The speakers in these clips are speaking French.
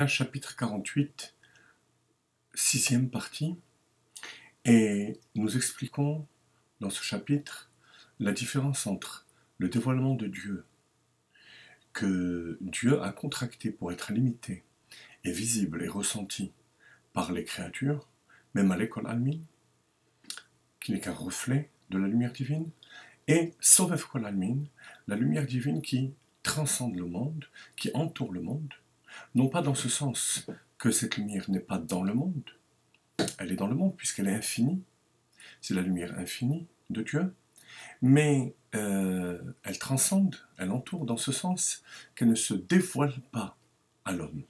Chapitre 48, sixième partie, et nous expliquons dans ce chapitre la différence entre le dévoilement de Dieu que Dieu a contracté pour être limité et visible et ressenti par les créatures, même à l'école Almin, qui n'est qu'un reflet de la lumière divine, et Sovev Kol Almin, la lumière divine qui transcende le monde, qui entoure le monde, non pas dans ce sens que cette lumière n'est pas dans le monde, elle est dans le monde puisqu'elle est infinie, c'est la lumière infinie de Dieu, mais elle transcende, elle entoure dans ce sens qu'elle ne se dévoile pas à l'homme.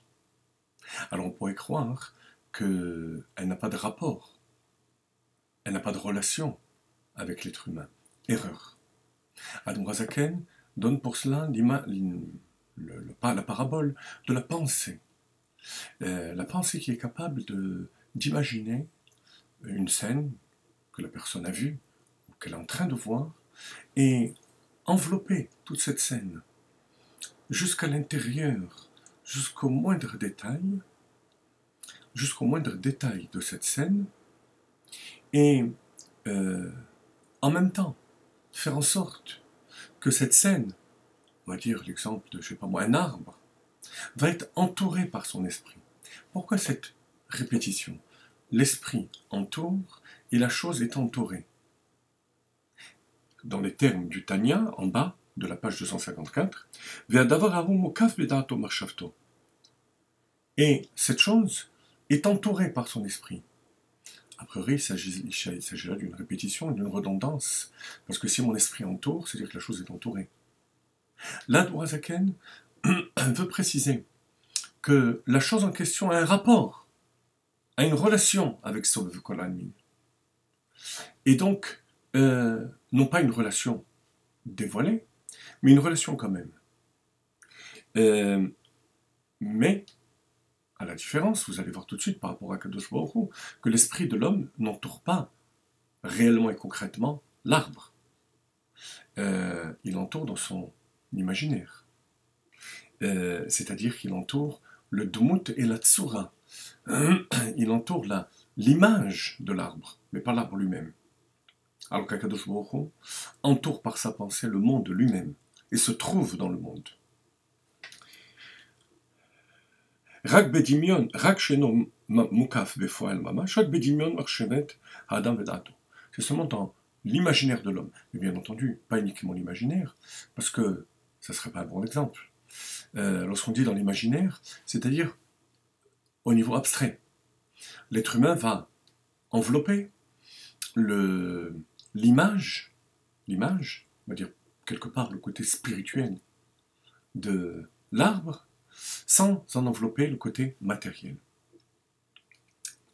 Alors on pourrait croire qu'elle n'a pas de rapport, elle n'a pas de relation avec l'être humain. Erreur. Adam Razaken donne pour cela la parabole de la pensée. La pensée qui est capable d'imaginer une scène que la personne a vue ou qu'elle est en train de voir et envelopper toute cette scène jusqu'à l'intérieur, jusqu'au moindre détail de cette scène et en même temps faire en sorte que cette scène, on va dire l'exemple de, je sais pas moi, un arbre, va être entouré par son esprit. Pourquoi cette répétition? L'esprit entoure et la chose est entourée. Dans les termes du Tanya, en bas de la page 254, et cette chose est entourée par son esprit. A priori, il s'agit là d'une répétition et d'une redondance, parce que si mon esprit entoure, c'est-à-dire que la chose est entourée. Là, Durazaken veut préciser que la chose en question a un rapport, a une relation avec Sovev Kol Almin. Et donc, non pas une relation dévoilée, mais une relation quand même. Mais, à la différence, vous allez voir tout de suite par rapport à Kadosh Baruch Hu, que l'esprit de l'homme n'entoure pas réellement et concrètement l'arbre. Il entoure dans son imaginaire. C'est-à-dire qu'il entoure le Dmut et la Tsura. Il entoure l'image de l'arbre, mais pas l'arbre lui-même. Alors qu'Akadosh Baruch Hu entoure par sa pensée le monde lui-même et se trouve dans le monde. Rak bedimion, rak sheno mukaf befoel mamash, rak bedimion marchevet adam vedato. C'est seulement dans l'imaginaire de l'homme. Mais bien entendu, pas uniquement l'imaginaire, parce que ça ne serait pas un bon exemple. Lorsqu'on dit dans l'imaginaire, c'est-à-dire au niveau abstrait. L'être humain va envelopper l'image, on va dire quelque part le côté spirituel de l'arbre, sans en envelopper le côté matériel.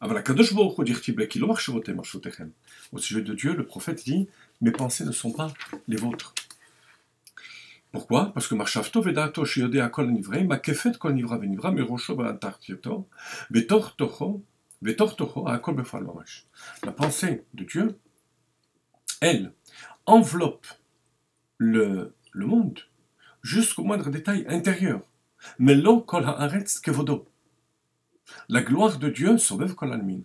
Au sujet de Dieu, le prophète dit « Mes pensées ne sont pas les vôtres ». Pourquoi? Parce que Marchavto Vedato Shiodea Kol Nivrei, Makefet Kol Nivra Venivra, Merosho Veantartieto, Vetor Toho, Akol Befal Mamash. La pensée de Dieu, elle, enveloppe le monde jusqu'au moindre détail intérieur. Mais lo kol haaretz kevodo. La gloire de Dieu, Sovev Kol Almin,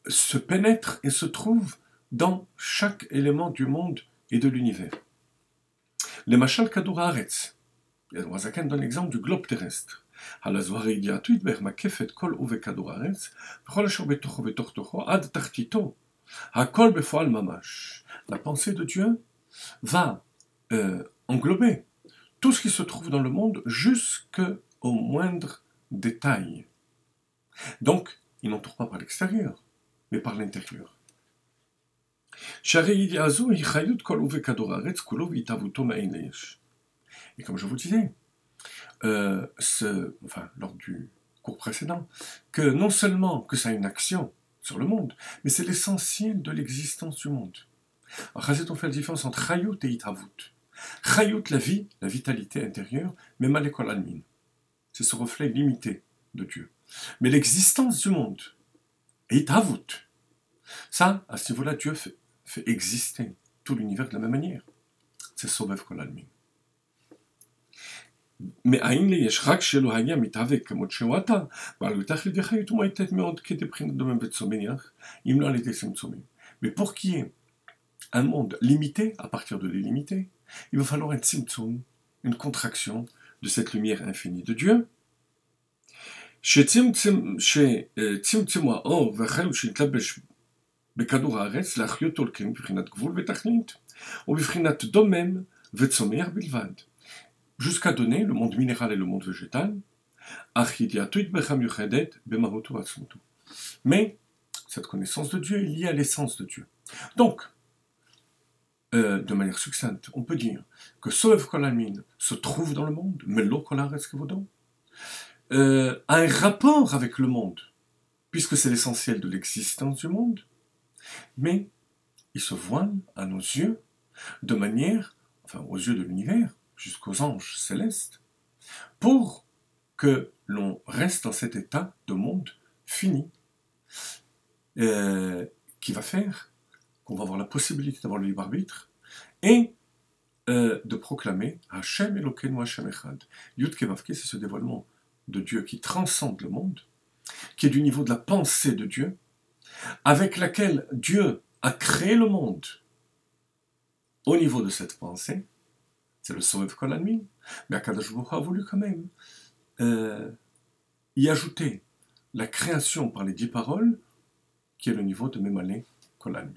se pénètre et se trouve dans chaque élément du monde et de l'univers. Les machal kadour haaretz. Razaken donne l'exemple du globe terrestre. La pensée de Dieu va englober tout ce qui se trouve dans le monde jusqu'au moindre détail. Donc, il n'entoure pas par l'extérieur, mais par l'intérieur. Et comme je vous disais, lors du cours précédent, que non seulement que ça a une action sur le monde, mais c'est l'essentiel de l'existence du monde. Alors, on fait la différence entre Chayut et Itavut. Chayut, la vie, la vitalité intérieure, mais Malekol Almin. C'est ce reflet limité de Dieu. Mais l'existence du monde, et Itavut, ça, à ce niveau-là, Dieu fait exister tout l'univers de la même manière. C'est Sovev Kol Almin. מאין לי יש רק שלא היה מתהווה כמות שהוא אתה, ועל יתך לידי חיות ומייתת מאוד כדבחינת דומם וצומח, אם לא על ידי צמצומים. Mais pour qu'il y ait un monde limité, à partir de l'illimité, il va falloir un tzimtzum, une contraction de cette lumière infinie de Dieu. שצמצמו האור והחיות שהתלבש בכדור הארץ להחיות הולכים בבחינת גבול ותכלית, ובבחינת דומם וצומח בלבד. Jusqu'à donner le monde minéral et le monde végétal, mais cette connaissance de Dieu est liée à l'essence de Dieu. Donc, de manière succincte, on peut dire que Soev Kolamin se trouve dans le monde, mais l'eau a un rapport avec le monde, puisque c'est l'essentiel de l'existence du monde, mais il se voile à nos yeux de manière, enfin aux yeux de l'univers, jusqu'aux anges célestes, pour que l'on reste dans cet état de monde fini, qui va faire qu'on va avoir la possibilité d'avoir le libre arbitre et de proclamer Hashem Elokeinu Hashem Echad. Yud Kevavke, c'est ce dévoilement de Dieu qui transcende le monde, qui est du niveau de la pensée de Dieu, avec laquelle Dieu a créé le monde au niveau de cette pensée. C'est le Soev Kol Almin, mais Akadosh Baruch Hu a voulu quand même y ajouter la création par les 10 paroles, qui est le niveau de Memale Kol Almin.